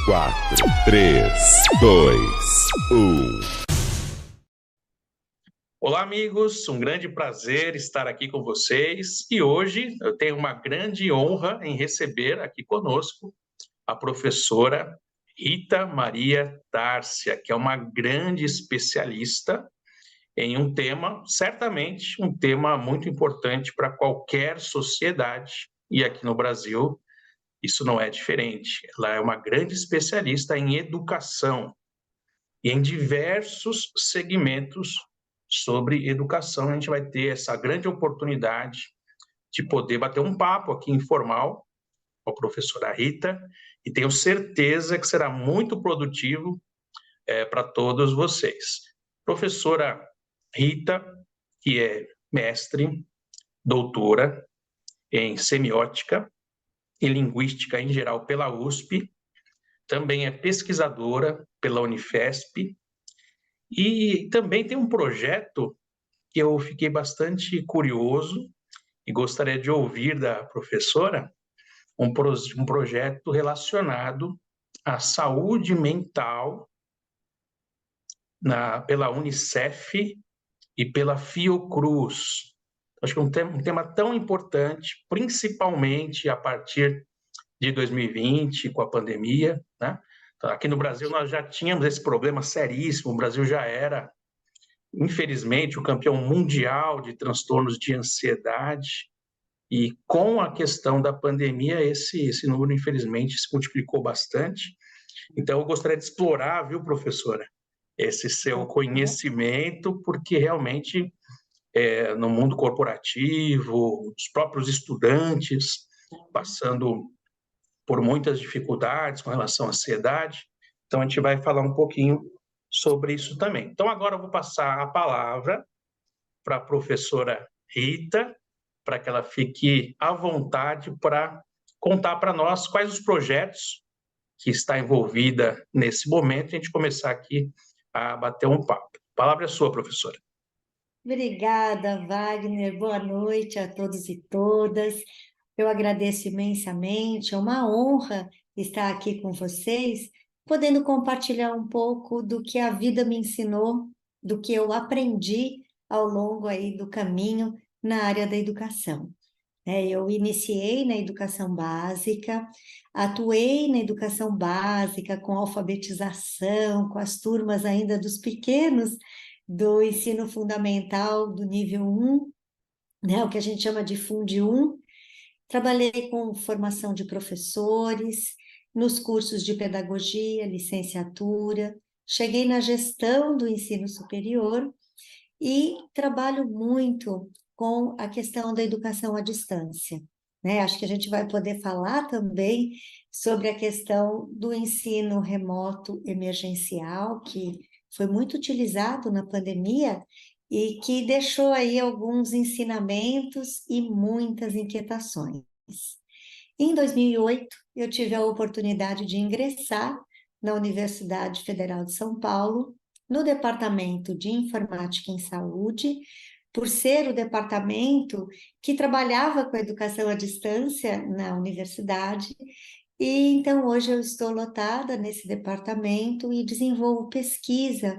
4, 3, 2, 1. Olá, amigos, um grande prazer estar aqui com vocês e hoje eu tenho uma grande honra em receber aqui conosco a professora Rita Maria Tárcia, que é uma grande especialista em um tema, certamente um tema muito importante para qualquer sociedade, e aqui no Brasil isso não é diferente. Ela é uma grande especialista em educação e em diversos segmentos sobre educação. A gente vai ter essa grande oportunidade de poder bater um papo aqui informal com a professora Rita, e tenho certeza que será muito produtivo para todos vocês. Professora Rita, que é mestre, doutora em semiótica e linguística em geral pela USP, também é pesquisadora pela Unifesp e também tem um projeto que eu fiquei bastante curioso e gostaria de ouvir da professora, um projeto relacionado à saúde mental pela Unicef e pela Fiocruz. Acho que é um tema tão importante, principalmente a partir de 2020, com a pandemia, né? Então, aqui no Brasil nós já tínhamos esse problema seríssimo, o Brasil já era, infelizmente, o campeão mundial de transtornos de ansiedade, e com a questão da pandemia, esse número, infelizmente, se multiplicou bastante. Então, eu gostaria de explorar, viu, professora, esse seu conhecimento, porque realmente, no mundo corporativo, os próprios estudantes passando por muitas dificuldades com relação à ansiedade. Então, a gente vai falar um pouquinho sobre isso também. Então, agora eu vou passar a palavra para a professora Rita, para que ela fique à vontade para contar para nós quais os projetos que está envolvida nesse momento, e a gente começar aqui a bater um papo. A palavra é sua, professora. Obrigada, Wagner. Boa noite a todos e todas. Eu agradeço imensamente. É uma honra estar aqui com vocês, podendo compartilhar um pouco do que a vida me ensinou, do que eu aprendi ao longo aí do caminho na área da educação. Eu iniciei na educação básica, atuei na educação básica com alfabetização, com as turmas ainda dos pequenos do ensino fundamental do nível 1, né, o que a gente chama de Fundi 1. Trabalhei com formação de professores, nos cursos de pedagogia, licenciatura, cheguei na gestão do ensino superior e trabalho muito com a questão da educação à distância, né? Acho que a gente vai poder falar também sobre a questão do ensino remoto emergencial, que foi muito utilizado na pandemia e que deixou aí alguns ensinamentos e muitas inquietações. Em 2008, eu tive a oportunidade de ingressar na Universidade Federal de São Paulo, no Departamento de Informática em Saúde, por ser o departamento que trabalhava com a educação à distância na universidade. E então hoje eu estou lotada nesse departamento e desenvolvo pesquisa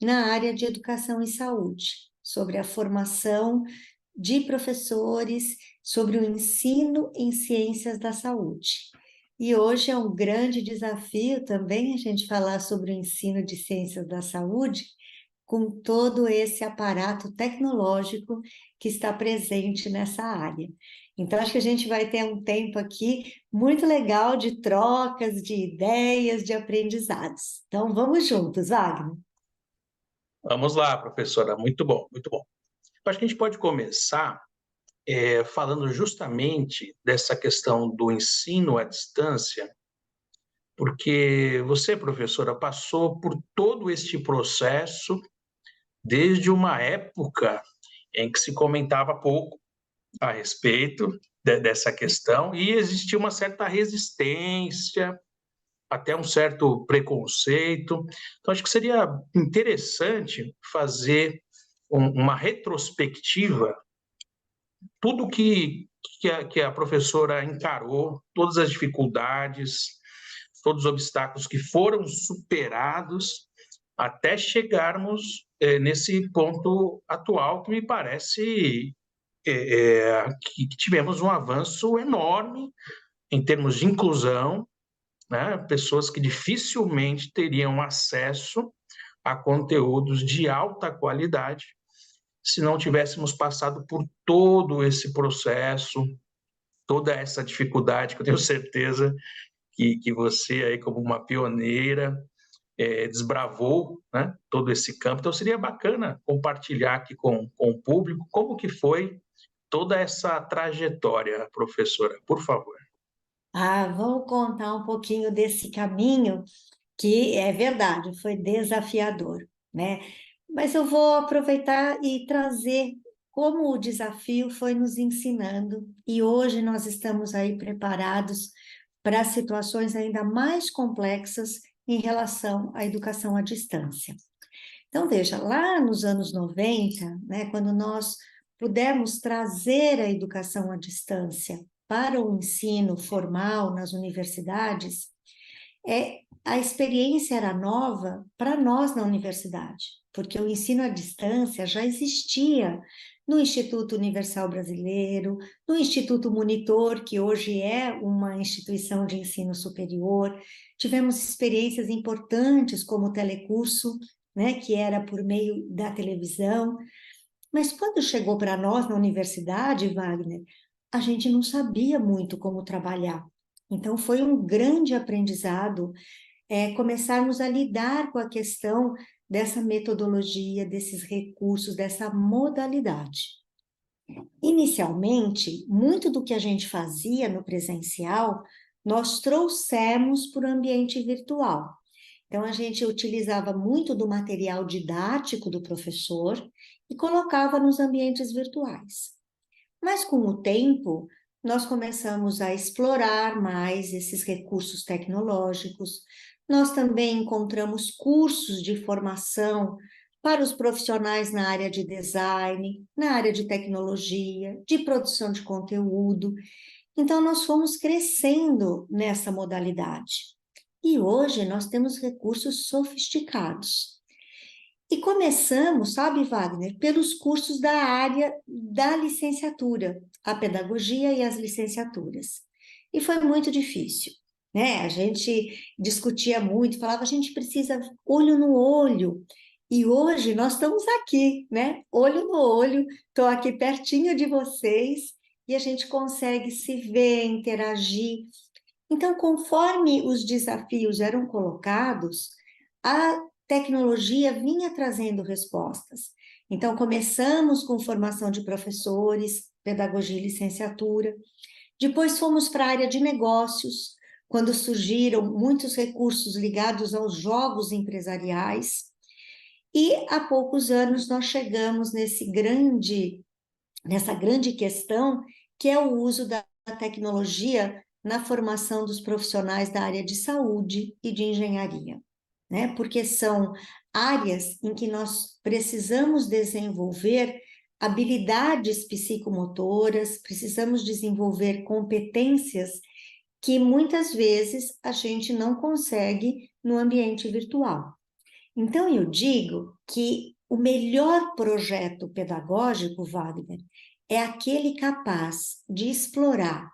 na área de educação e saúde, sobre a formação de professores, sobre o ensino em ciências da saúde. E hoje é um grande desafio também a gente falar sobre o ensino de ciências da saúde, com todo esse aparato tecnológico que está presente nessa área. Então, acho que a gente vai ter um tempo aqui muito legal de trocas, de ideias, de aprendizados. Então, vamos juntos, Wagner. Vamos lá, professora, muito bom, muito bom. Acho que a gente pode começar falando justamente dessa questão do ensino à distância, porque você, professora, passou por todo este processo desde uma época em que se comentava pouco a respeito dessa questão e existia uma certa resistência, até um certo preconceito. Então, acho que seria interessante fazer uma retrospectiva, tudo que a professora encarou, todas as dificuldades, todos os obstáculos que foram superados até chegarmos nesse ponto atual que me parece que tivemos um avanço enorme em termos de inclusão, né? Pessoas que dificilmente teriam acesso a conteúdos de alta qualidade se não tivéssemos passado por todo esse processo, toda essa dificuldade, que eu tenho certeza que você aí como uma pioneira desbravou, né, todo esse campo. Então seria bacana compartilhar aqui com o público como que foi toda essa trajetória, professora, por favor. Vamos contar um pouquinho desse caminho, que é verdade, foi desafiador, né? Mas eu vou aproveitar e trazer como o desafio foi nos ensinando, e hoje nós estamos aí preparados para situações ainda mais complexas em relação à educação à distância. Então, veja, lá nos anos 90, né, quando nós pudemos trazer a educação à distância para o ensino formal nas universidades, a experiência era nova para nós na universidade, porque o ensino à distância já existia no Instituto Universal Brasileiro, no Instituto Monitor, que hoje é uma instituição de ensino superior. Tivemos experiências importantes como o telecurso, né, que era por meio da televisão. Mas quando chegou para nós na universidade, Wagner, a gente não sabia muito como trabalhar. Então, foi um grande aprendizado começarmos a lidar com a questão dessa metodologia, desses recursos, dessa modalidade. Inicialmente, muito do que a gente fazia no presencial, nós trouxemos para o ambiente virtual. Então, a gente utilizava muito do material didático do professor e colocava nos ambientes virtuais. Mas, com o tempo, nós começamos a explorar mais esses recursos tecnológicos. Nós também encontramos cursos de formação para os profissionais na área de design, na área de tecnologia, de produção de conteúdo. Então, nós fomos crescendo nessa modalidade. E hoje nós temos recursos sofisticados. E começamos, sabe, Wagner, pelos cursos da área da licenciatura, a pedagogia e as licenciaturas. E foi muito difícil, né? A gente discutia muito, falava, a gente precisa olho no olho. E hoje nós estamos aqui, né? Olho no olho, estou aqui pertinho de vocês e a gente consegue se ver, interagir. Então, conforme os desafios eram colocados, a tecnologia vinha trazendo respostas. Então, começamos com formação de professores, pedagogia e licenciatura. Depois fomos para a área de negócios, quando surgiram muitos recursos ligados aos jogos empresariais. E há poucos anos nós chegamos nessa grande questão, que é o uso da tecnologia na formação dos profissionais da área de saúde e de engenharia, né? Porque são áreas em que nós precisamos desenvolver habilidades psicomotoras, precisamos desenvolver competências que muitas vezes a gente não consegue no ambiente virtual. Então, eu digo que o melhor projeto pedagógico, Wagner, é aquele capaz de explorar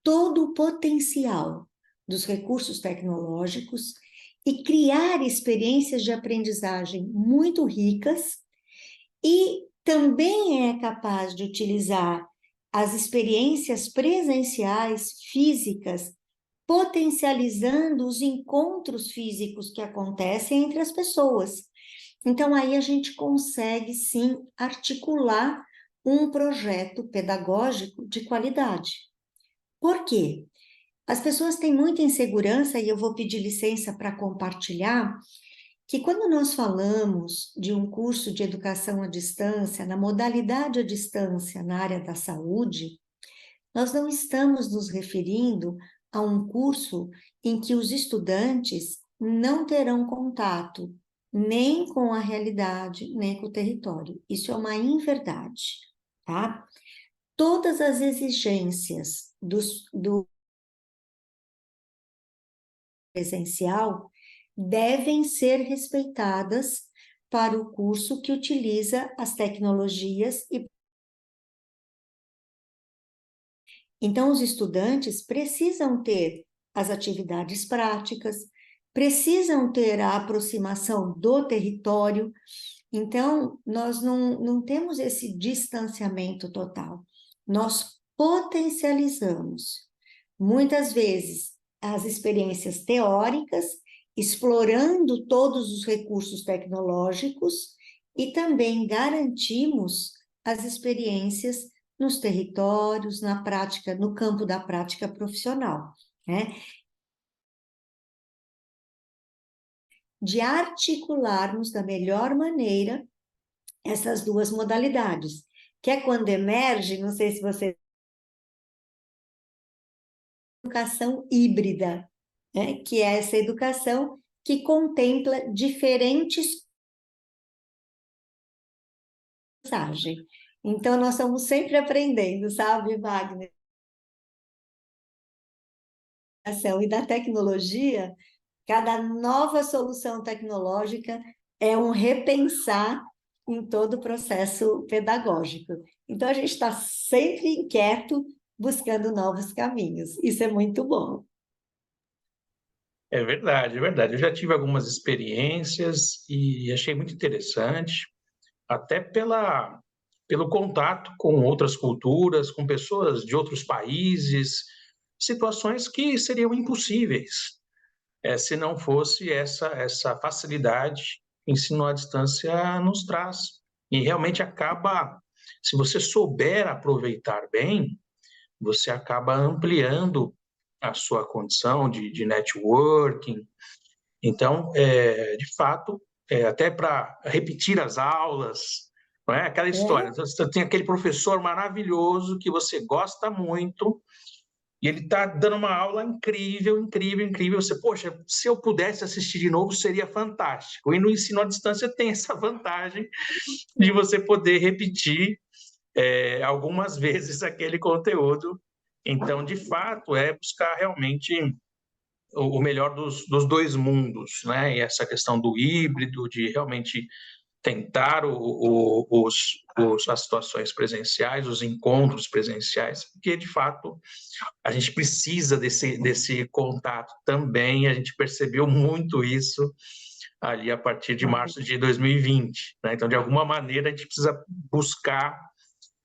todo o potencial dos recursos tecnológicos e criar experiências de aprendizagem muito ricas e também é capaz de utilizar as experiências presenciais, físicas, potencializando os encontros físicos que acontecem entre as pessoas. Então, aí a gente consegue, sim, articular um projeto pedagógico de qualidade. Por quê? As pessoas têm muita insegurança, e eu vou pedir licença para compartilhar, que quando nós falamos de um curso de educação à distância, na modalidade à distância, na área da saúde, nós não estamos nos referindo a um curso em que os estudantes não terão contato nem com a realidade, nem com o território. Isso é uma inverdade, tá? Todas as exigências do presencial devem ser respeitadas para o curso que utiliza as tecnologias e então os estudantes precisam ter as atividades práticas, precisam ter a aproximação do território. Então, nós não temos esse distanciamento total. Nós potencializamos, muitas vezes, as experiências teóricas, explorando todos os recursos tecnológicos e também garantimos as experiências nos territórios, na prática, no campo da prática profissional, né? De articularmos da melhor maneira essas duas modalidades, que é quando emerge, não sei se você... educação híbrida, né? Que é essa educação que contempla diferentes... Então, nós estamos sempre aprendendo, sabe, Wagner? E da tecnologia, cada nova solução tecnológica é um repensar em todo o processo pedagógico. Então, a gente está sempre inquieto, buscando novos caminhos. Isso é muito bom. É verdade, é verdade. Eu já tive algumas experiências e achei muito interessante, até pelo contato com outras culturas, com pessoas de outros países, situações que seriam impossíveis se não fosse essa facilidade que o ensino à distância nos traz. E realmente acaba, se você souber aproveitar bem, você acaba ampliando a sua condição de networking. Então, de fato, até para repetir as aulas, não é aquela história, você tem aquele professor maravilhoso que você gosta muito, e ele está dando uma aula incrível, incrível, incrível. Você, poxa, se eu pudesse assistir de novo, seria fantástico. E no ensino à distância tem essa vantagem de você poder repetir algumas vezes aquele conteúdo. Então, de fato, é buscar realmente o melhor dos dois mundos, né? E essa questão do híbrido, de realmente tentar as situações presenciais, os encontros presenciais, porque, de fato, a gente precisa desse contato também, a gente percebeu muito isso ali a partir de março de 2020, né? Então, de alguma maneira, a gente precisa buscar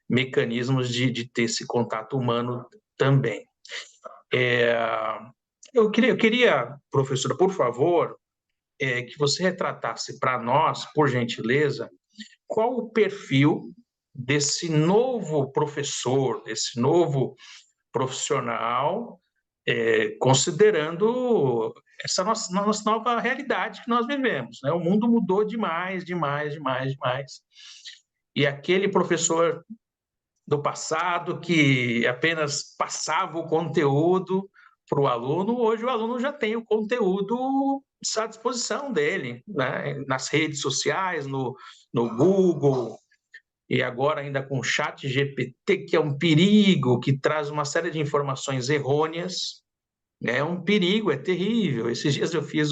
mecanismos de ter esse contato humano também. Eu queria, professora, por favor, que você retratasse para nós, por gentileza, qual o perfil desse novo professor, desse novo profissional, considerando essa nossa nova realidade que nós vivemos, né? O mundo mudou demais, demais, demais, demais. E aquele professor do passado que apenas passava o conteúdo para o aluno, hoje o aluno já tem o conteúdo à disposição dele, né? Nas redes sociais, no Google, e agora ainda com o ChatGPT, que é um perigo, que traz uma série de informações errôneas. É um perigo, é terrível. Esses dias eu fiz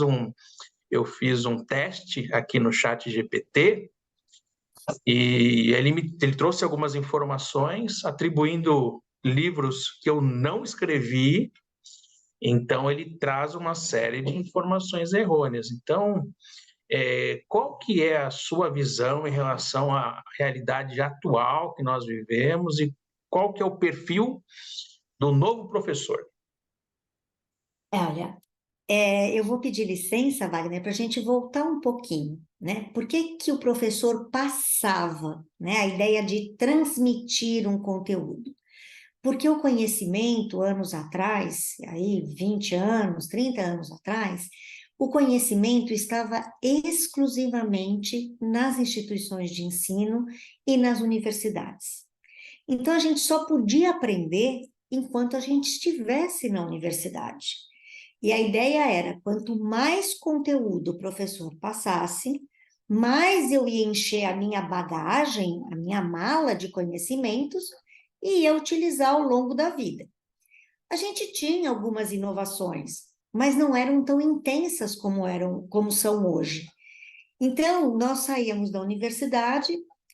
um teste aqui no ChatGPT, e ele trouxe algumas informações atribuindo livros que eu não escrevi, então ele traz uma série de informações errôneas. Então, qual que é a sua visão em relação à realidade atual que nós vivemos e qual que é o perfil do novo professor? Olha, eu vou pedir licença, Wagner, para a gente voltar um pouquinho, né? Por que que o professor passava, né, a ideia de transmitir um conteúdo? Porque o conhecimento, anos atrás, aí 20 anos, 30 anos atrás, o conhecimento estava exclusivamente nas instituições de ensino e nas universidades. Então, a gente só podia aprender enquanto a gente estivesse na universidade. E a ideia era, quanto mais conteúdo o professor passasse, mais eu ia encher a minha bagagem, a minha mala de conhecimentos, e ia utilizar ao longo da vida. A gente tinha algumas inovações. mas não eram tão intensas como são hoje. Então, nós saíamos da universidade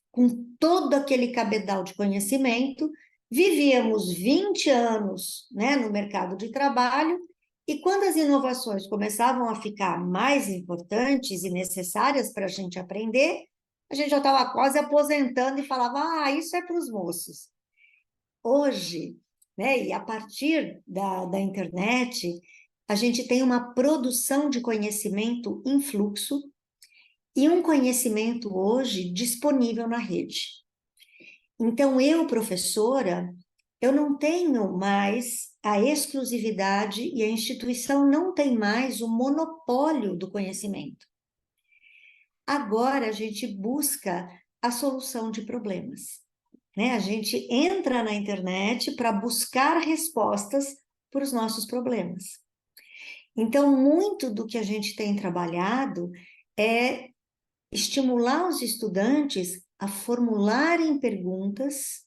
com todo aquele cabedal de conhecimento, vivíamos 20 anos, né, no mercado de trabalho, e quando as inovações começavam a ficar mais importantes e necessárias para a gente aprender, a gente já estava quase aposentando e falava, ah, isso é para os moços. Hoje, né, e a partir da internet, a gente tem uma produção de conhecimento em fluxo, e um conhecimento hoje disponível na rede. Então, eu, professora, eu não tenho mais a exclusividade e a instituição não tem mais o monopólio do conhecimento. Agora, a gente busca a solução de problemas, né? A gente entra na internet para buscar respostas para os nossos problemas. Então, muito do que a gente tem trabalhado é estimular os estudantes a formularem perguntas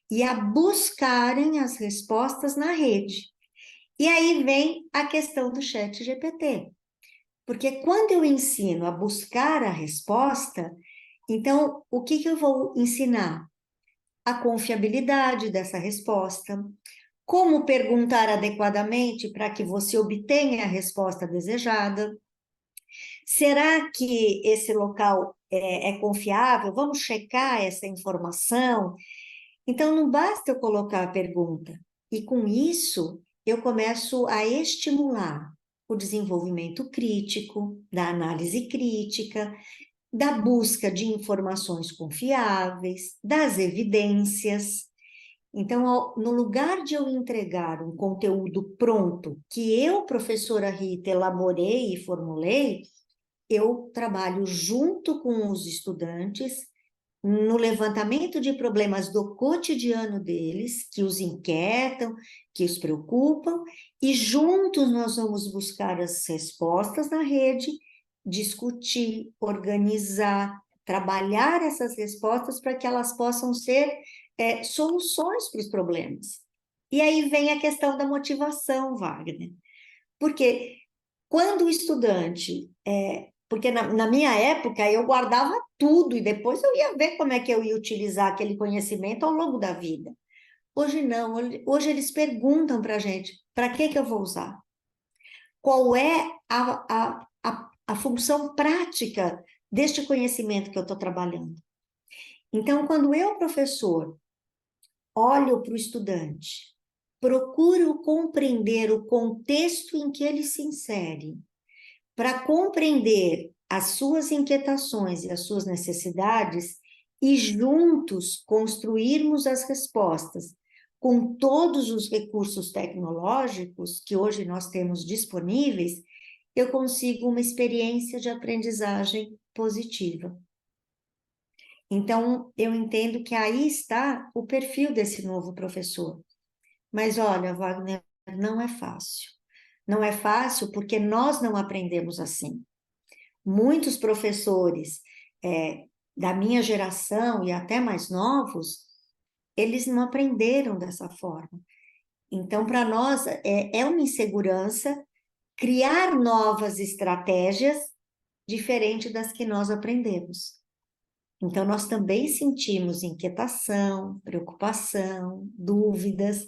e a buscarem as respostas na rede. E aí vem a questão do chat GPT. Porque quando eu ensino a buscar a resposta, então, o que eu vou ensinar? A confiabilidade dessa resposta, como perguntar adequadamente para que você obtenha a resposta desejada. Será que esse local é confiável? Vamos checar essa informação? Então, não basta eu colocar a pergunta. E com isso, eu começo a estimular o desenvolvimento crítico, da análise crítica, da busca de informações confiáveis, das evidências. Então, no lugar de eu entregar um conteúdo pronto, que eu, professora Rita, elaborei e formulei, eu trabalho junto com os estudantes no levantamento de problemas do cotidiano deles, que os inquietam, que os preocupam, e juntos nós vamos buscar as respostas na rede, discutir, organizar, trabalhar essas respostas para que elas possam ser soluções para os problemas. E aí vem a questão da motivação, Wagner, porque quando o estudante porque na minha época eu guardava tudo e depois eu ia ver como é que eu ia utilizar aquele conhecimento ao longo da vida. Hoje não, hoje eles perguntam para a gente, para que eu vou usar? Qual é a função prática deste conhecimento que eu estou trabalhando? Então, quando eu, professor, olho para o estudante, procuro compreender o contexto em que ele se insere, para compreender as suas inquietações e as suas necessidades e juntos construirmos as respostas com todos os recursos tecnológicos que hoje nós temos disponíveis, eu consigo uma experiência de aprendizagem positiva. Então, eu entendo que aí está o perfil desse novo professor. Mas olha, Wagner, não é fácil. Não é fácil porque nós não aprendemos assim. Muitos professores da minha geração e até mais novos, eles não aprenderam dessa forma. Então, para nós, é uma insegurança criar novas estratégias diferentes das que nós aprendemos. Então, nós também sentimos inquietação, preocupação, dúvidas,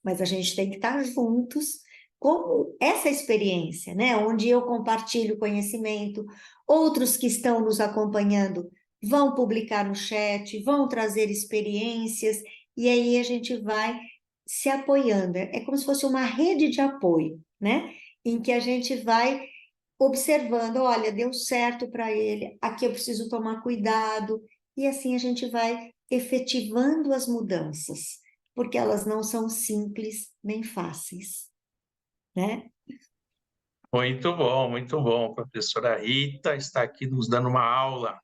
mas a gente tem que estar juntos com essa experiência, né? Onde eu compartilho conhecimento, outros que estão nos acompanhando vão publicar no chat, vão trazer experiências, e aí a gente vai se apoiando. É como se fosse uma rede de apoio, né? Em que a gente vai observando, olha, deu certo para ele, aqui eu preciso tomar cuidado, e assim a gente vai efetivando as mudanças, porque elas não são simples nem fáceis, né? Muito bom, muito bom. A professora Rita está aqui nos dando uma aula.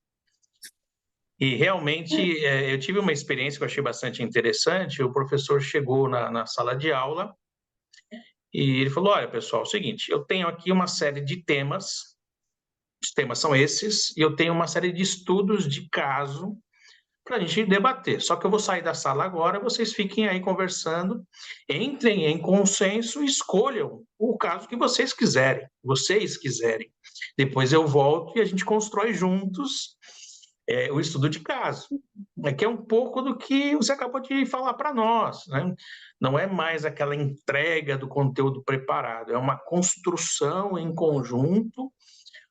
E realmente eu tive uma experiência que eu achei bastante interessante. O professor chegou na sala de aula e ele falou: olha, pessoal, é o seguinte, eu tenho aqui uma série de temas, os temas são esses, e eu tenho uma série de estudos de caso para a gente debater. Só que eu vou sair da sala agora, vocês fiquem aí conversando, entrem em consenso e escolham o caso que vocês quiserem, Depois eu volto e a gente constrói juntos o estudo de caso, que é um pouco do que você acabou de falar para nós, né? Não é mais aquela entrega do conteúdo preparado, é uma construção em conjunto,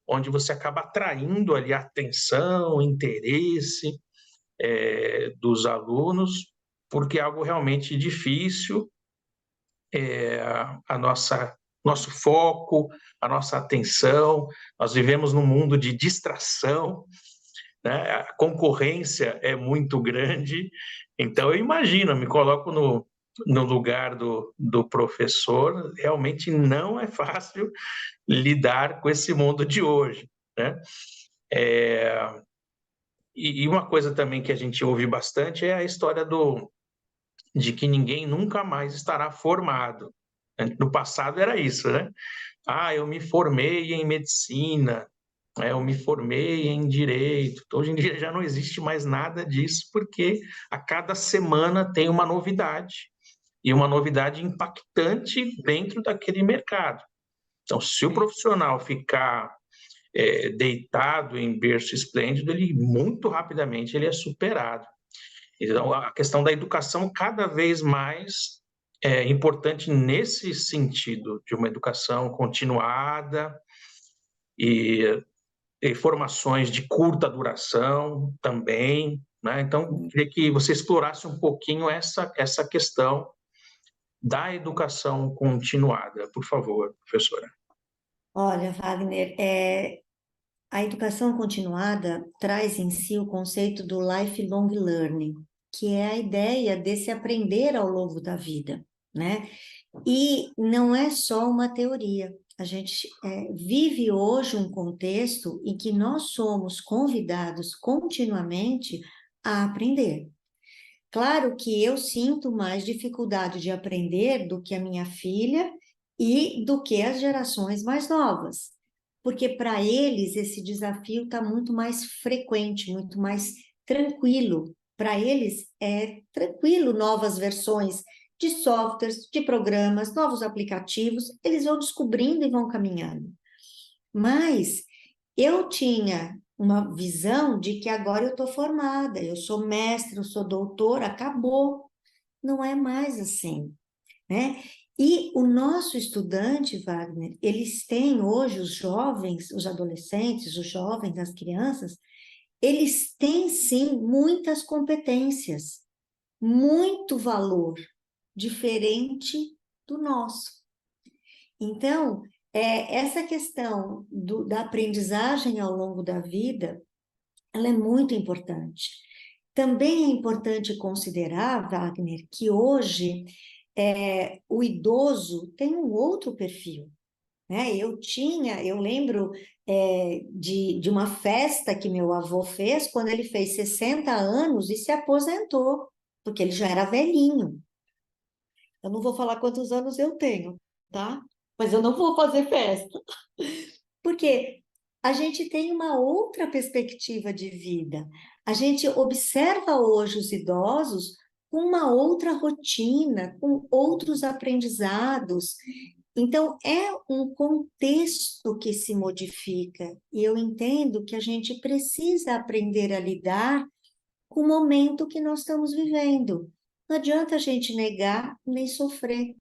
onde você acaba atraindo ali a atenção, o interesse dos alunos, porque é algo realmente difícil, nosso foco, a nossa atenção, nós vivemos num mundo de distração, né? A concorrência é muito grande, então eu imagino, me coloco no lugar do professor, realmente não é fácil lidar com esse mundo de hoje, né? E uma coisa também que a gente ouve bastante é a história de que ninguém nunca mais estará formado. No passado era isso, né? Ah, eu me formei em medicina, eu me formei em direito. Hoje em dia já não existe mais nada disso, porque a cada semana tem uma novidade, e uma novidade impactante dentro daquele mercado. Então, se o profissional ficar deitado em berço esplêndido, ele muito rapidamente ele é superado. Então, a questão da educação cada vez mais é importante nesse sentido, de uma educação continuada e formações de curta duração também, né? Então, queria que você explorasse um pouquinho essa questão da educação continuada, por favor, professora. Olha, Wagner, a educação continuada traz em si o conceito do lifelong learning, que é a ideia desse aprender ao longo da vida, né? E não é só uma teoria. A gente vive hoje um contexto em que nós somos convidados continuamente a aprender. Claro que eu sinto mais dificuldade de aprender do que a minha filha e do que as gerações mais novas, porque para eles esse desafio está muito mais frequente, muito mais tranquilo. Para eles é tranquilo novas versões de softwares, de programas, novos aplicativos, eles vão descobrindo e vão caminhando. Mas eu tinha uma visão de que agora eu estou formada, eu sou mestre, eu sou doutora, acabou. Não é mais assim, né? E o nosso estudante, Wagner, eles têm hoje, os jovens, os adolescentes, os jovens, as crianças, eles têm sim muitas competências, muito valor, diferente do nosso. Então, essa questão da aprendizagem ao longo da vida, ela é muito importante. Também é importante considerar, Wagner, que hoje o idoso tem um outro perfil, né? Eu lembro de uma festa que meu avô fez quando ele fez 60 anos e se aposentou, porque ele já era velhinho. Eu não vou falar quantos anos eu tenho, tá? Mas eu não vou fazer festa. Porque a gente tem uma outra perspectiva de vida. A gente observa hoje os idosos com uma outra rotina, com outros aprendizados. Então, é um contexto que se modifica. E eu entendo que a gente precisa aprender a lidar com o momento que nós estamos vivendo. Não adianta a gente negar nem sofrer.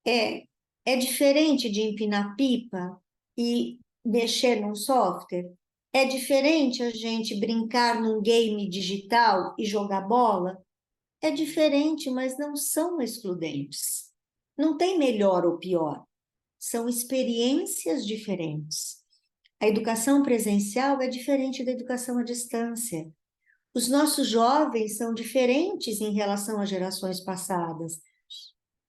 É diferente de empinar pipa e mexer num software? É diferente a gente brincar num game digital e jogar bola? É diferente, mas não são excludentes. Não tem melhor ou pior. São experiências diferentes. A educação presencial é diferente da educação à distância. Os nossos jovens são diferentes em relação às gerações passadas.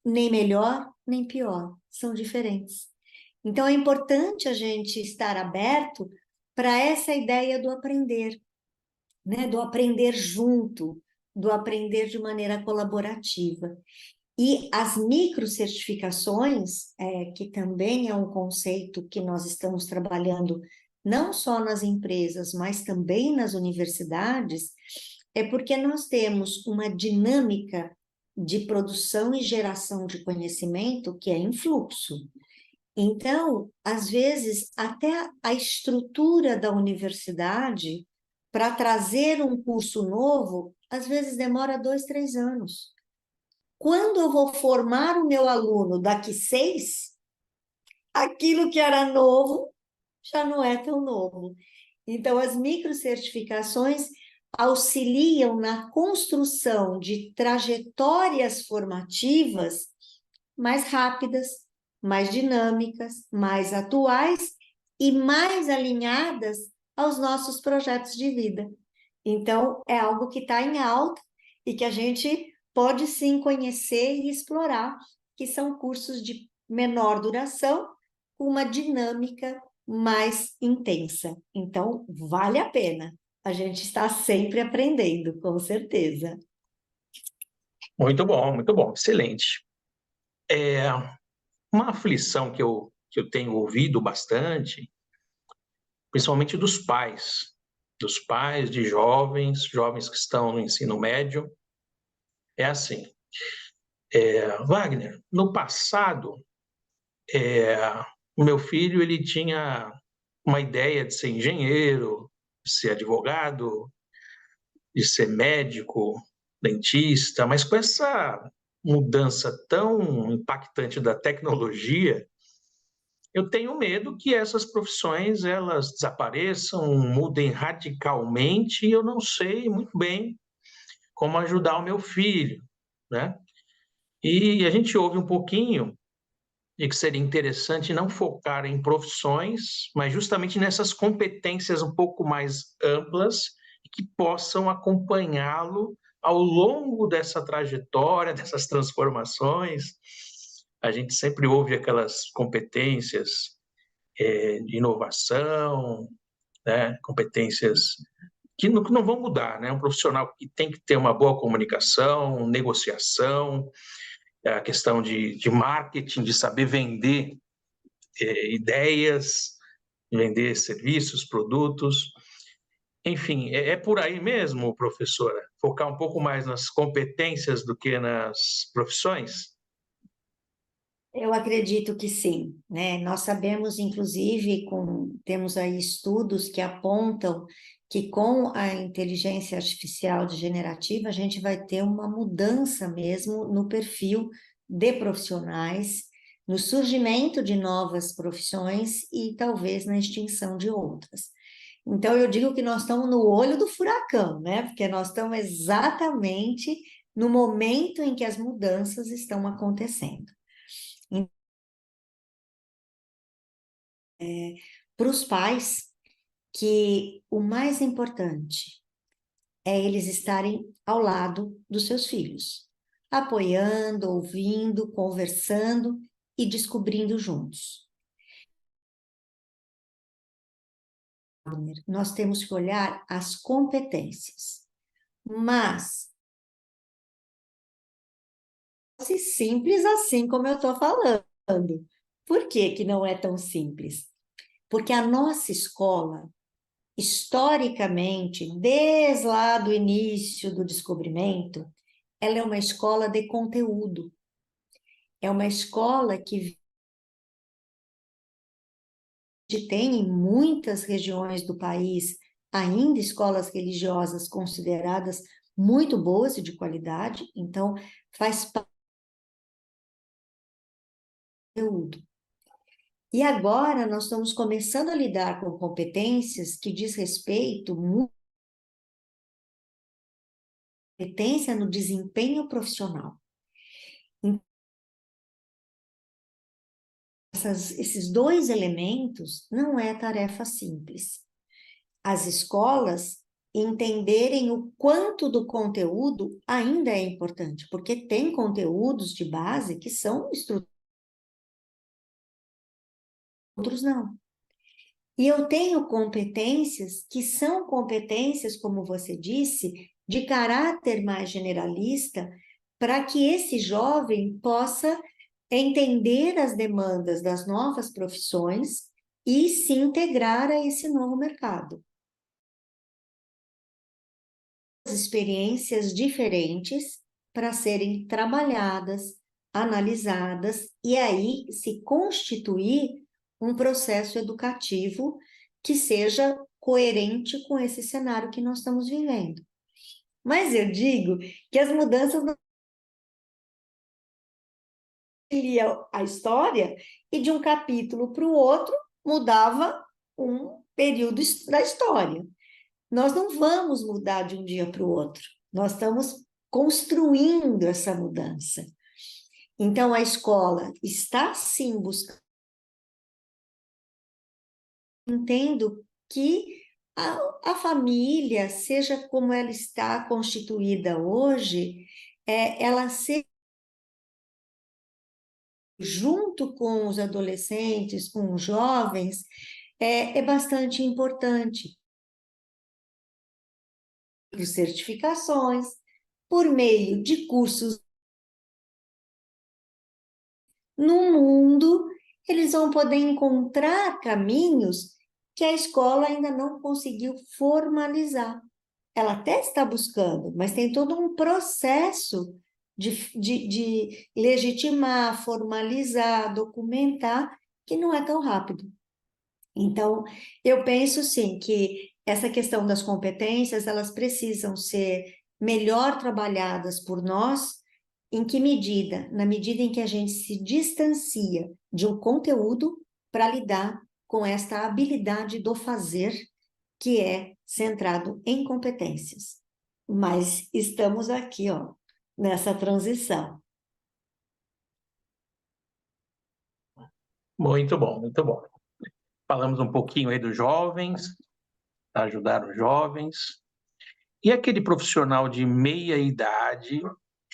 Nem melhor, nem pior. São diferentes. Então, é importante a gente estar aberto para essa ideia do aprender, né? Do aprender junto, do aprender de maneira colaborativa. E as microcertificações, que também é um conceito que nós estamos trabalhando não só nas empresas, mas também nas universidades, é porque nós temos uma dinâmica de produção e geração de conhecimento que é em fluxo. Então, às vezes, até a estrutura da universidade, para trazer um curso novo, às vezes demora 2, 3 anos. Quando eu vou formar o meu aluno daqui 6, aquilo que era novo já não é tão novo. Então, as microcertificações auxiliam na construção de trajetórias formativas mais rápidas, mais dinâmicas, mais atuais e mais alinhadas aos nossos projetos de vida. Então, é algo que está em alta e que a gente pode sim conhecer e explorar, que são cursos de menor duração, com uma dinâmica mais intensa. Então, vale a pena. A gente está sempre aprendendo, com certeza. Muito bom, excelente. Uma aflição que eu tenho ouvido bastante, principalmente dos pais de jovens que estão no ensino médio, é assim, Wagner, no passado, o meu filho ele tinha uma ideia de ser engenheiro, de ser advogado, de ser médico, dentista, mas com essa mudança tão impactante da tecnologia, eu tenho medo que essas profissões elas desapareçam, mudem radicalmente, e eu não sei muito bem como ajudar o meu filho, né? E a gente ouve um pouquinho de que seria interessante não focar em profissões, mas justamente nessas competências um pouco mais amplas e que possam acompanhá-lo ao longo dessa trajetória, dessas transformações. A gente sempre ouve aquelas competências de inovação, né? Competências que não vão mudar, né? Um profissional que tem que ter uma boa comunicação, negociação, a questão de marketing, de saber vender ideias, vender serviços, produtos. Enfim, é por aí mesmo, professora? Focar um pouco mais nas competências do que nas profissões? Eu acredito que sim, né? Nós sabemos, inclusive, temos aí estudos que apontam que com a inteligência artificial degenerativa a gente vai ter uma mudança mesmo no perfil de profissionais, no surgimento de novas profissões e talvez na extinção de outras. Então, eu digo que nós estamos no olho do furacão, né? Porque nós estamos exatamente no momento em que as mudanças estão acontecendo. Para os pais, que o mais importante é eles estarem ao lado dos seus filhos, apoiando, ouvindo, conversando e descobrindo juntos. Nós temos que olhar as competências, mas simples assim como eu estou falando. Por que que não é tão simples? Porque a nossa escola, historicamente, desde lá do início do descobrimento, ela é uma escola de conteúdo. É uma escola que tem em muitas regiões do país ainda escolas religiosas consideradas muito boas e de qualidade, então faz parte do conteúdo. E agora nós estamos começando a lidar com competências que diz respeito competência no desempenho profissional. Esses dois elementos não é tarefa simples. As escolas entenderem o quanto do conteúdo ainda é importante, porque tem conteúdos de base que são estruturais, outros não. E eu tenho competências que são competências, como você disse, de caráter mais generalista, para que esse jovem possa entender as demandas das novas profissões e se integrar a esse novo mercado. experiências diferentes para serem trabalhadas, analisadas, e aí se constituir um processo educativo que seja coerente com esse cenário que nós estamos vivendo. Mas eu digo que as mudanças não lia a história e de um capítulo para o outro mudava um período da história. Nós não vamos mudar de um dia para o outro, nós estamos construindo essa mudança. Então, a escola está sim buscando. Entendo que a família, seja como ela está constituída hoje, ela ser junto com os adolescentes, com os jovens, é bastante importante. Por certificações, por meio de cursos no mundo, eles vão poder encontrar caminhos que a escola ainda não conseguiu formalizar. Ela até está buscando, mas tem todo um processo de legitimar, formalizar, documentar, que não é tão rápido. Então, eu penso, sim, que essa questão das competências, elas precisam ser melhor trabalhadas por nós. Em que medida? Na medida em que a gente se distancia de um conteúdo para lidar com esta habilidade do fazer, que é centrado em competências. Mas estamos aqui, ó, nessa transição. Muito bom, muito bom. Falamos um pouquinho aí dos jovens, ajudar os jovens. E aquele profissional de meia idade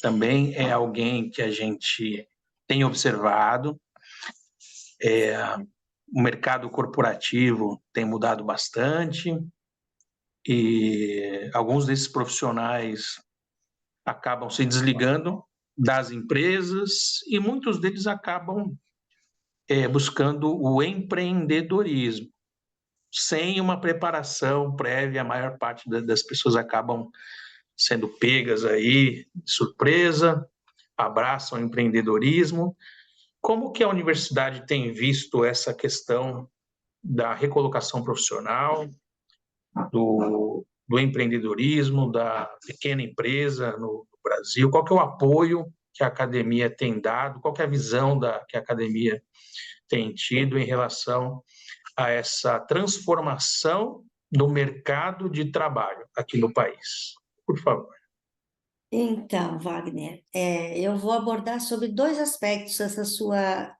também é alguém que a gente tem observado. O mercado corporativo tem mudado bastante e alguns desses profissionais acabam se desligando das empresas e muitos deles acabam buscando o empreendedorismo. Sem uma preparação prévia, a maior parte das pessoas acabam sendo pegas aí de surpresa, abraçam o empreendedorismo. Como que a universidade tem visto essa questão da recolocação profissional, do empreendedorismo, da pequena empresa no Brasil? Qual que é o apoio que a academia tem dado? Qual que é a visão que a academia tem tido em relação a essa transformação do mercado de trabalho aqui no país? Por favor. Então, Wagner, eu vou abordar sobre dois aspectos essa sua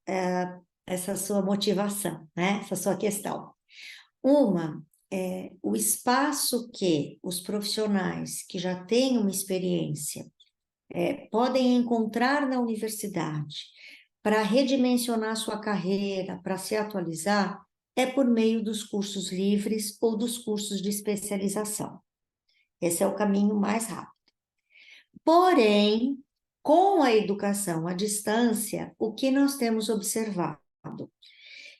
motivação, né? Essa sua questão. Uma é o espaço que os profissionais que já têm uma experiência podem encontrar na universidade para redimensionar sua carreira, para se atualizar, é por meio dos cursos livres ou dos cursos de especialização. Esse é o caminho mais rápido. Porém, com a educação à distância, o que nós temos observado?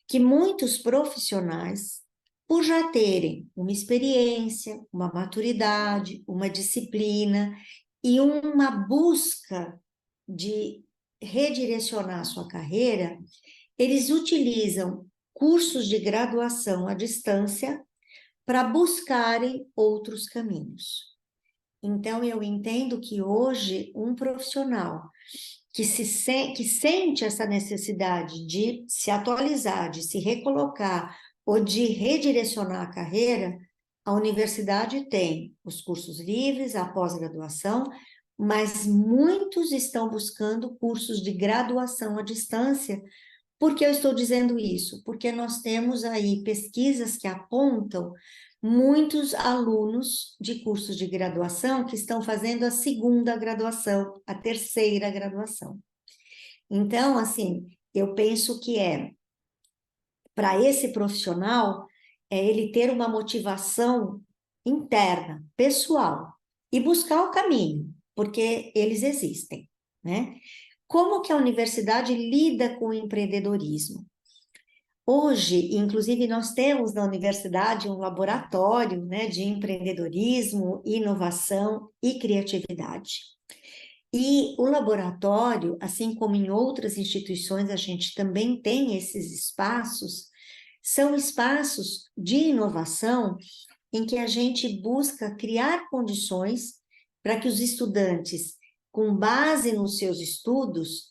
Que muitos profissionais, por já terem uma experiência, uma maturidade, uma disciplina e uma busca de redirecionar a sua carreira, eles utilizam cursos de graduação à distância para buscarem outros caminhos. Então, eu entendo que hoje um profissional que sente essa necessidade de se atualizar, de se recolocar ou de redirecionar a carreira, a universidade tem os cursos livres, a pós-graduação, mas muitos estão buscando cursos de graduação à distância. Por que eu estou dizendo isso? Porque nós temos aí pesquisas que apontam muitos alunos de cursos de graduação que estão fazendo a segunda graduação, a terceira graduação. Então, assim, eu penso que para esse profissional, ele ter uma motivação interna, pessoal, e buscar o caminho, porque eles existem, né? Como que a universidade lida com o empreendedorismo? Hoje, inclusive, nós temos na universidade um laboratório, né, de empreendedorismo, inovação e criatividade. E o laboratório, assim como em outras instituições, a gente também tem esses espaços, são espaços de inovação em que a gente busca criar condições para que os estudantes, com base nos seus estudos,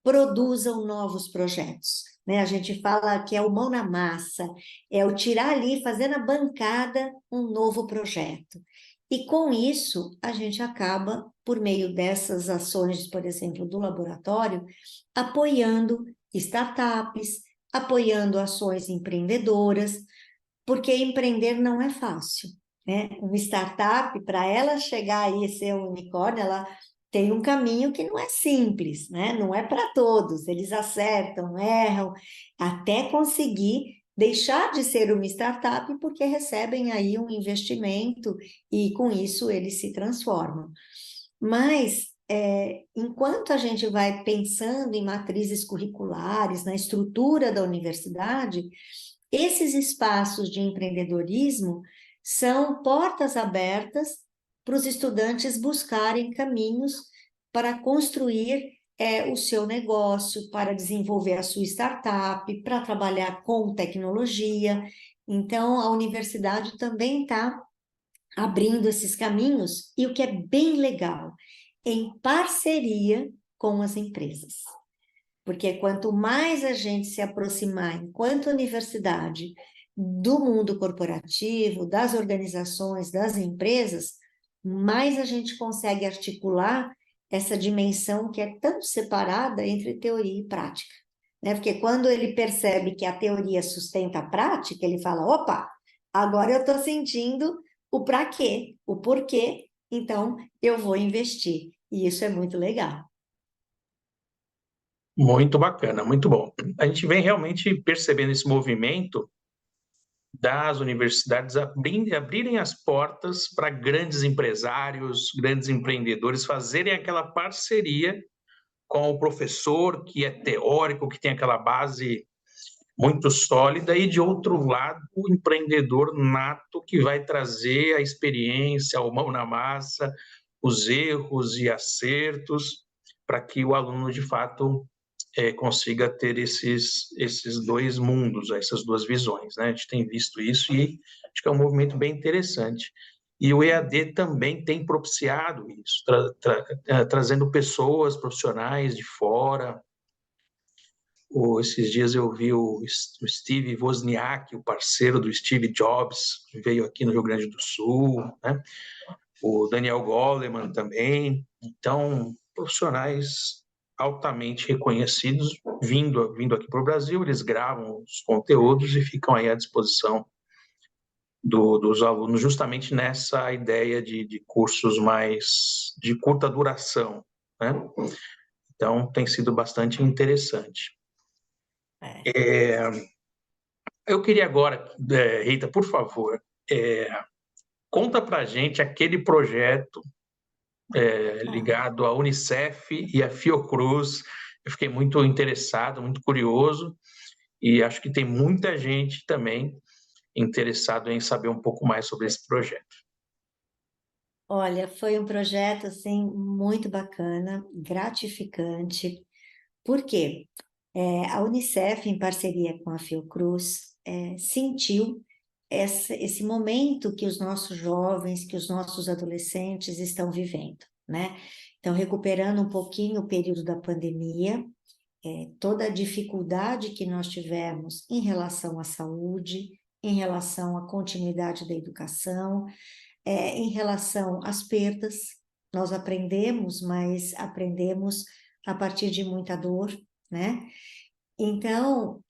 produzam novos projetos, né? A gente fala que é o mão na massa, é o tirar ali, fazer na bancada um novo projeto. E com isso, a gente acaba, por meio dessas ações, por exemplo, do laboratório, apoiando startups, apoiando ações empreendedoras, porque empreender não é fácil, né? Uma startup, para ela chegar aí e ser um unicórnio, ela tem um caminho que não é simples, né? Não é para todos, eles acertam, erram, até conseguir deixar de ser uma startup, porque recebem aí um investimento e com isso eles se transformam. Mas, enquanto a gente vai pensando em matrizes curriculares, na estrutura da universidade, esses espaços de empreendedorismo são portas abertas para os estudantes buscarem caminhos para construir o seu negócio, para desenvolver a sua startup, para trabalhar com tecnologia. Então, a universidade também está abrindo esses caminhos, e o que é bem legal, em parceria com as empresas. Porque quanto mais a gente se aproximar, enquanto universidade, do mundo corporativo, das organizações, das empresas, mais a gente consegue articular essa dimensão que é tão separada entre teoria e prática, né? Porque quando ele percebe que a teoria sustenta a prática, ele fala, opa, agora eu estou sentindo o para quê, o porquê, então eu vou investir. E isso é muito legal. Muito bacana, muito bom. A gente vem realmente percebendo esse movimento das universidades abrirem as portas para grandes empresários, grandes empreendedores fazerem aquela parceria com o professor que é teórico, que tem aquela base muito sólida, e de outro lado, o empreendedor nato que vai trazer a experiência, a mão na massa, os erros e acertos, para que o aluno, de fato, consiga ter esses dois mundos, essas duas visões, né? A gente tem visto isso e acho que é um movimento bem interessante. E o EAD também tem propiciado isso, trazendo pessoas profissionais de fora. Esses dias eu vi o Steve Wozniak, o parceiro do Steve Jobs, que veio aqui no Rio Grande do Sul, né? O Daniel Goleman também. Então, profissionais altamente reconhecidos vindo aqui para o Brasil, eles gravam os conteúdos e ficam aí à disposição dos alunos, justamente nessa ideia de cursos mais de curta duração, né? Então, tem sido bastante interessante. Eu queria agora, Rita, por favor, conta para a gente aquele projeto ligado à Unicef e à Fiocruz. Eu fiquei muito interessado, muito curioso, e acho que tem muita gente também interessado em saber um pouco mais sobre esse projeto. Olha, foi um projeto assim muito bacana, gratificante. Por quê? A Unicef, em parceria com a Fiocruz, sentiu esse momento que os nossos jovens, que os nossos adolescentes estão vivendo, né? Então, recuperando um pouquinho o período da pandemia, toda a dificuldade que nós tivemos em relação à saúde, em relação à continuidade da educação, em relação às perdas. Nós aprendemos, mas aprendemos a partir de muita dor, né? Então,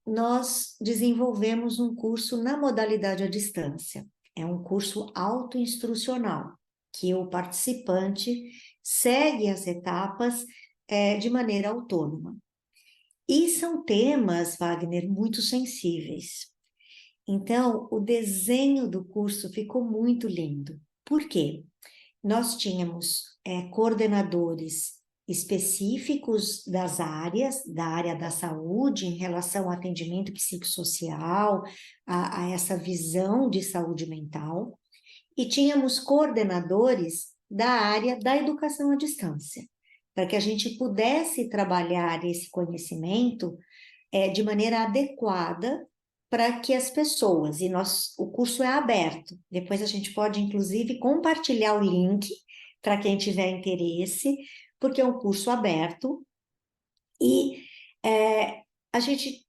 nós desenvolvemos um curso na modalidade à distância. É um curso autoinstrucional, que o participante segue as etapas de maneira autônoma. E são temas, Wagner, muito sensíveis. Então, o desenho do curso ficou muito lindo. Por quê? Nós tínhamos coordenadores específicos das áreas, da área da saúde, em relação ao atendimento psicossocial, a essa visão de saúde mental, e tínhamos coordenadores da área da educação à distância, para que a gente pudesse trabalhar esse conhecimento de maneira adequada para que as pessoas, o curso é aberto, depois a gente pode inclusive compartilhar o link para quem tiver interesse, porque é um curso aberto e a gente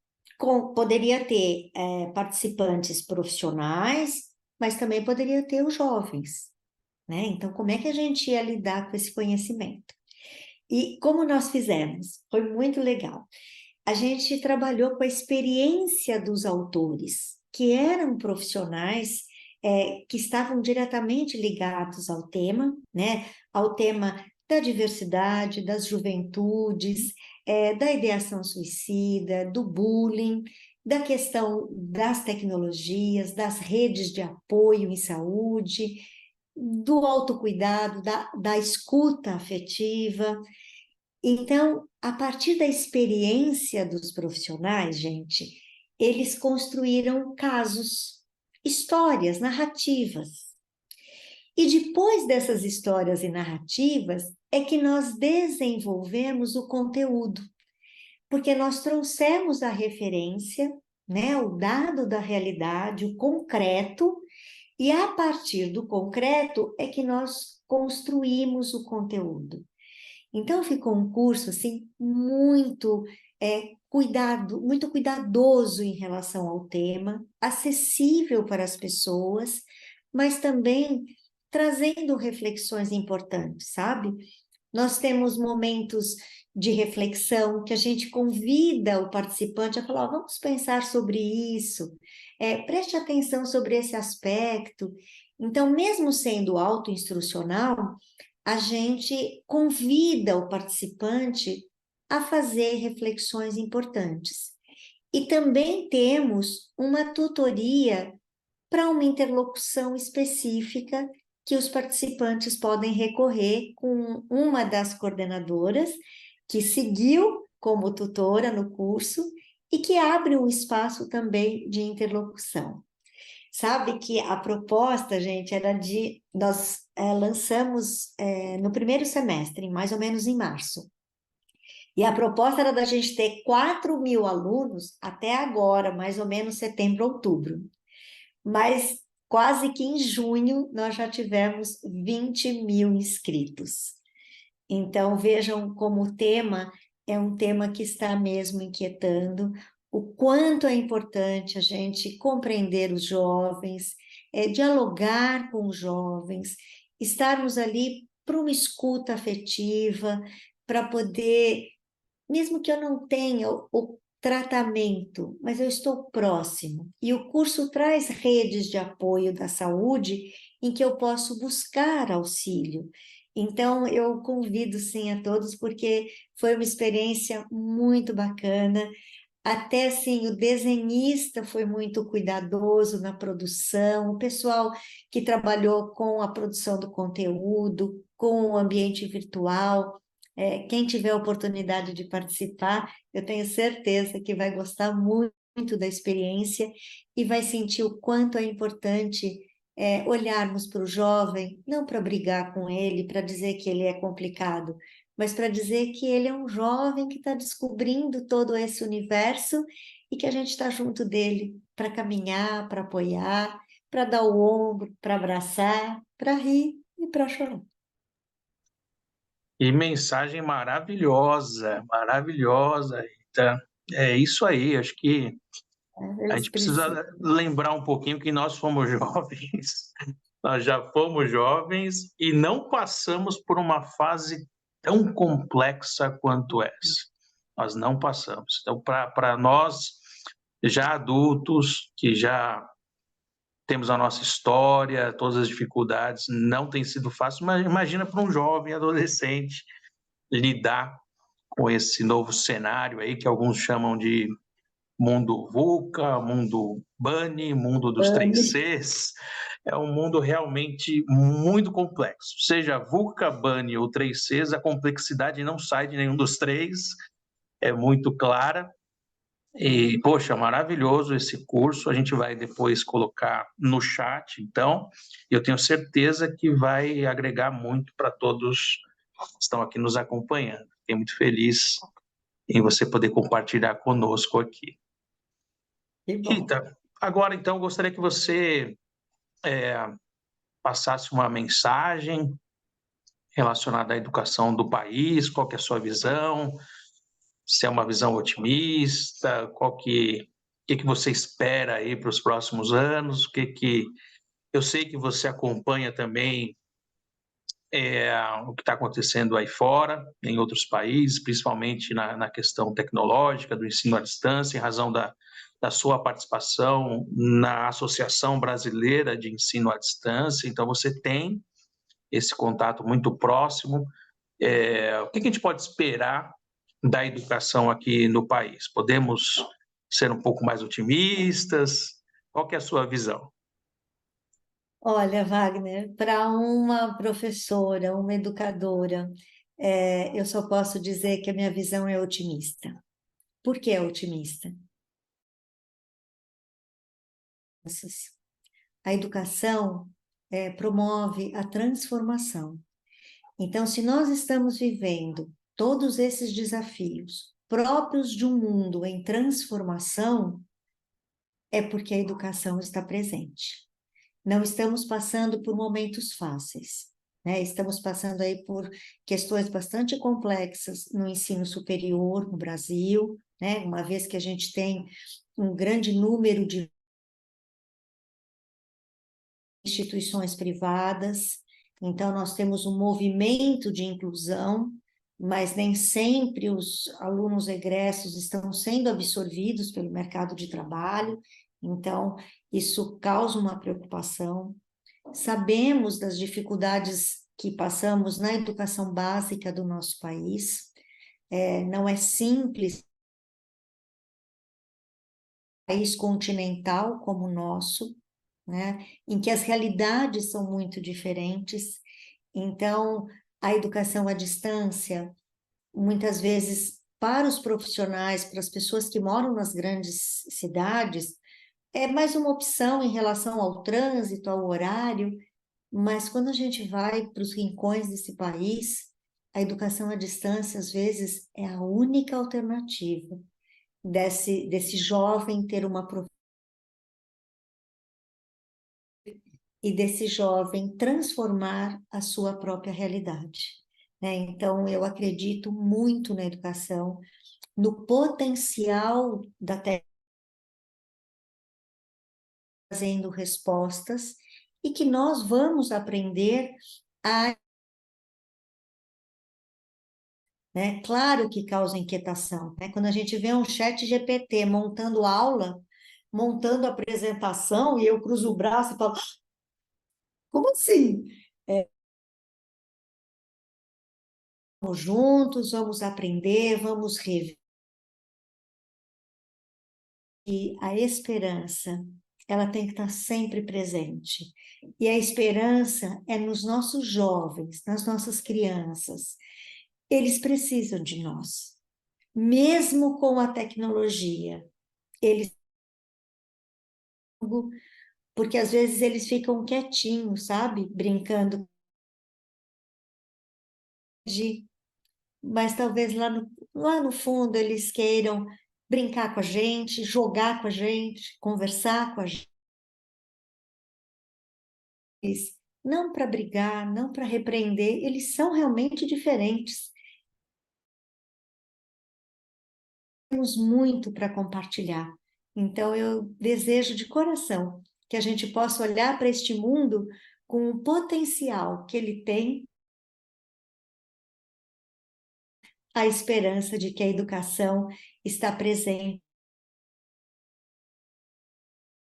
poderia ter participantes profissionais, mas também poderia ter os jovens, né? Então, como é que a gente ia lidar com esse conhecimento? E como nós fizemos? Foi muito legal. A gente trabalhou com a experiência dos autores, que eram profissionais que estavam diretamente ligados ao tema, né? Ao tema da diversidade, das juventudes, da ideação suicida, do bullying, da questão das tecnologias, das redes de apoio em saúde, do autocuidado, da escuta afetiva. Então, a partir da experiência dos profissionais, gente, eles construíram casos, histórias, narrativas. E depois dessas histórias e narrativas é que nós desenvolvemos o conteúdo, porque nós trouxemos a referência, né, o dado da realidade, o concreto, e a partir do concreto é que nós construímos o conteúdo. Então ficou um curso assim muito muito cuidadoso em relação ao tema, acessível para as pessoas, mas também trazendo reflexões importantes, sabe? Nós temos momentos de reflexão que a gente convida o participante a falar: "Ó, vamos pensar sobre isso, preste atenção sobre esse aspecto." Então, mesmo sendo autoinstrucional, a gente convida o participante a fazer reflexões importantes. E também temos uma tutoria para uma interlocução específica que os participantes podem recorrer com uma das coordenadoras que seguiu como tutora no curso e que abre um espaço também de interlocução. Sabe que a proposta, gente, era de... Nós lançamos no primeiro semestre, mais ou menos em março. E a proposta era da gente ter 4.000 alunos até agora, mais ou menos setembro, outubro. Mas quase que em junho nós já tivemos 20.000 inscritos. Então, vejam como o tema é um tema que está mesmo inquietando, o quanto é importante a gente compreender os jovens, dialogar com os jovens, estarmos ali para uma escuta afetiva, para poder, mesmo que eu não tenha o tratamento, mas eu estou próximo. E o curso traz redes de apoio da saúde em que eu posso buscar auxílio. Então, eu convido, sim, a todos, porque foi uma experiência muito bacana. Até, assim, o desenhista foi muito cuidadoso na produção, o pessoal que trabalhou com a produção do conteúdo, com o ambiente virtual. Quem tiver a oportunidade de participar, eu tenho certeza que vai gostar muito da experiência e vai sentir o quanto é importante olharmos para o jovem, não para brigar com ele, para dizer que ele é complicado, mas para dizer que ele é um jovem que está descobrindo todo esse universo e que a gente está junto dele para caminhar, para apoiar, para dar o ombro, para abraçar, para rir e para chorar. E mensagem maravilhosa, Rita. É isso aí, acho que a Eles gente precisam. precisa lembrar um pouquinho que nós fomos jovens, nós já fomos jovens e não passamos por uma fase tão complexa quanto essa. Nós não passamos. Então, para nós, já adultos, que já temos a nossa história, todas as dificuldades, não tem sido fácil, mas imagina para um jovem adolescente lidar com esse novo cenário aí que alguns chamam de mundo VUCA, mundo BANI, mundo dos 3 Cs. é um mundo realmente muito complexo. Seja VUCA, BANI ou 3Cs, a complexidade não sai de nenhum dos três, é muito clara. E, poxa, maravilhoso esse curso. A gente vai depois colocar no chat, então. Eu tenho certeza que vai agregar muito para todos que estão aqui nos acompanhando. Fiquei muito feliz em você poder compartilhar conosco aqui. Que bom. Rita, agora então gostaria que você passasse uma mensagem relacionada à educação do país, qual que é a sua visão, se é uma visão otimista, o que você espera aí para os próximos anos, eu sei que você acompanha também o que está acontecendo aí fora, em outros países, principalmente na questão tecnológica, do ensino à distância, em razão da sua participação na Associação Brasileira de Ensino à Distância, então você tem esse contato muito próximo. O que a gente pode esperar da educação aqui no país? Podemos ser um pouco mais otimistas? Qual que é a sua visão? Olha, Wagner, para uma professora, uma educadora, eu só posso dizer que a minha visão é otimista. Por que é otimista? A educação promove a transformação. Então, se nós estamos vivendo todos esses desafios próprios de um mundo em transformação, é porque a educação está presente. Não estamos passando por momentos fáceis, né? Estamos passando aí por questões bastante complexas no ensino superior no Brasil, né? Uma vez que a gente tem um grande número de instituições privadas, então nós temos um movimento de inclusão, mas nem sempre os alunos egressos estão sendo absorvidos pelo mercado de trabalho, então isso causa uma preocupação. Sabemos das dificuldades que passamos na educação básica do nosso país, não é simples, país continental como o nosso, né, em que as realidades são muito diferentes. Então, a educação à distância, muitas vezes, para os profissionais, para as pessoas que moram nas grandes cidades, é mais uma opção em relação ao trânsito, ao horário, mas quando a gente vai para os rincões desse país, a educação à distância, às vezes, é a única alternativa desse jovem ter uma profissão e desse jovem transformar a sua própria realidade, né? Então, eu acredito muito na educação, no potencial da tecnologia trazendo respostas e que nós vamos aprender a... Né? Claro que causa inquietação, né? Quando a gente vê um chat GPT montando aula, montando apresentação, e eu cruzo o braço e falo, como assim? Vamos juntos, vamos aprender, vamos rever. E a esperança, ela tem que estar sempre presente. E a esperança é nos nossos jovens, nas nossas crianças. Eles precisam de nós. Mesmo com a tecnologia, eles... Porque às vezes eles ficam quietinhos, sabe? Brincando. Mas talvez lá no fundo eles queiram brincar com a gente, jogar com a gente, conversar com a gente. Não para brigar, não para repreender, eles são realmente diferentes. Temos muito para compartilhar. Então, eu desejo de coração que a gente possa olhar para este mundo com o potencial que ele tem, a esperança de que a educação está presente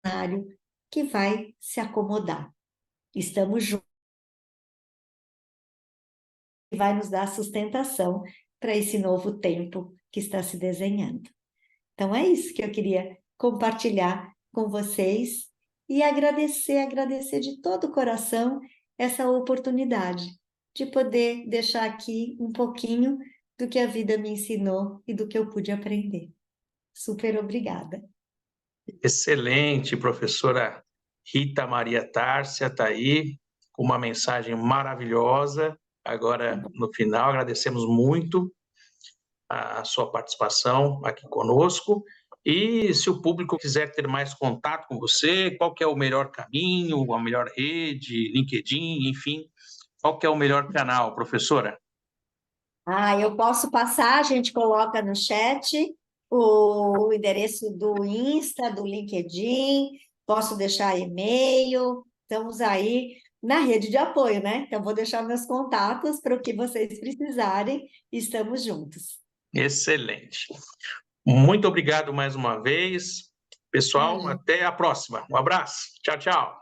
no cenário que vai se acomodar. Estamos juntos e vai nos dar sustentação para esse novo tempo que está se desenhando. Então, é isso que eu queria compartilhar com vocês e agradecer de todo o coração essa oportunidade de poder deixar aqui um pouquinho do que a vida me ensinou e do que eu pude aprender. Super obrigada. Excelente, professora Rita Maria Tárcia está aí com uma mensagem maravilhosa. Agora, no final, agradecemos muito a sua participação aqui conosco. E se o público quiser ter mais contato com você, qual que é o melhor caminho, a melhor rede, LinkedIn, enfim, qual que é o melhor canal, professora? Eu posso passar, a gente coloca no chat o endereço do Insta, do LinkedIn, posso deixar e-mail, estamos aí na rede de apoio, né? Então, vou deixar meus contatos para o que vocês precisarem, estamos juntos. Excelente. Muito obrigado mais uma vez. Pessoal, até a próxima. Um abraço. Tchau, tchau.